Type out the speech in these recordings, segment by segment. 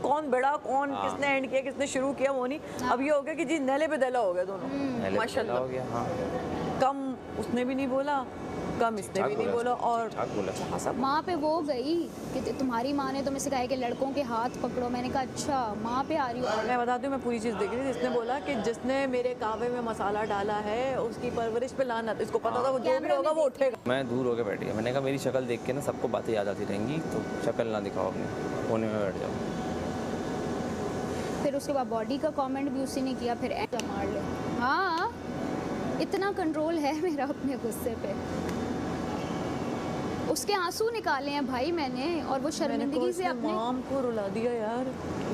कौन बड़ा कौन किसने एंड किया किसने शुरू किया वो नहीं। अब ये हो गया कि जी नैले पे दला हो गया दोनों माशाल्लाह हो गया। कम उसने भी नहीं बोला, कम इसने भी नहीं बोला। और माँ पे वो गई कि तुम्हारी माँ ने तुम्हें सिखाया कि लड़कों के हाथ पकड़ो। मैंने कहा अच्छा माँ पे आ रही हो। मैं बताती हूँ, मैं पूरी चीज़ देख रही थी। इसने बोला कि जिसने मेरे कहवे में मसाला डाला है उसकी परवरिश पे लानत। इसको पता था वो जो भी होगा वो उठेगा। मैं दूर होकर बैठ गया। मैंने कहा मेरी शक्ल देख के ना सबको बातें याद आती रहेंगी, तो शक्ल ना दिखाओ अपने, कोने में बैठ जाओ। फिर उसके बाद बॉडी का कमेंट भी उसी ने किया, फिर ऐसा मार ले। हाँ इतना कंट्रोल है मेरा अपने गुस्से पे। उसके आंसू निकाले हैं भाई मैंने, और वो शर्मिंदगी से अपने माम को रुला दिया यार।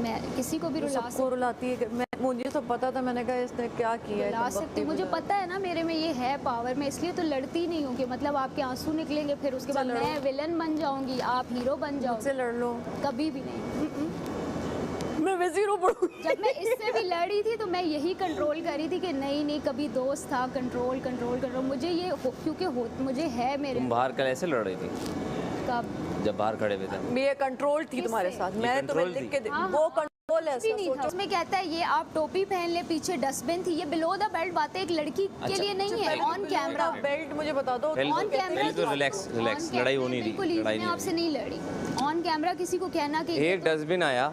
मैं किसी को भी सबको रुलाती है। मुझे तो पता था, मैंने कहा इसने क्या किया रुला सकती। मुझे पता है ना मेरे में ये है पावर, मैं इसलिए तो लड़ती नहीं हूँ कि मतलब आपके आंसू निकलेंगे फिर उसके बाद मैं विलन बन जाऊंगी, आप हीरो बन जाओ। मुझसे लड़ लो, कभी भी नहीं। मैं वैसे ही रो पड़ूंगी। जब मैं इससे भी लड़ी थी तो मैं यही कंट्रोल करी थी कि नहीं नहीं कभी दोस्त था, कंट्रोल कंट्रोल कंट्रोल। मुझे ये क्योंकि मुझे है मेरे। तुम बाहर कल ऐसे लड़ रही थी कब? जब बाहर खड़े हुए थे। ये कंट्रोल थी तुम्हारे साथ। मैं तुम्हें लिख के वो कंट्रोल है। नहीं था उसमें। कहता है ये आप टोपी पहन ले, पीछे डस्टबिन थी। ये बिलो द बेल्ट बातें एक लड़की के लिए नहीं है। ऑन कैमरा बेल्ट मुझे बता दो। ऑन कैमरा तो रिलैक्स रिलैक्स, लड़ाई होनी थी, लड़ाई नहीं। आपसे नहीं लड़ी। ऑन कैमरा किसी को कहना कि एक डस्टबिन आया,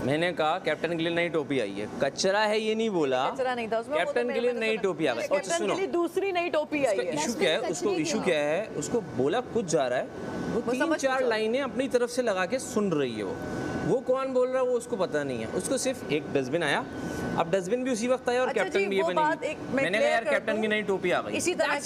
मैंने कहा कैप्टन के लिए नई टोपी आई है। कचरा है ये नहीं बोला, कचरा नहीं था उसमें। कैप्टन के लिए नई टोपी आ गई। कैप्टन के लिए दूसरी नई टोपी आई है। इशू क्या है उसको, इशू क्या है उसको बोला कुछ जा रहा है, वो 3-4 लाइनें अपनी तरफ से लगा के सुन रही है। वो कौन बोल रहा है वो उसको पता नहीं है। उसको सिर्फ एक डस्टबिन आया, अब डस्टबिन भी उसी वक्त आया और कैप्टन भी ये बनी। मैंने कहा यार कैप्टन की नई टोपी आ गई। इसी तरह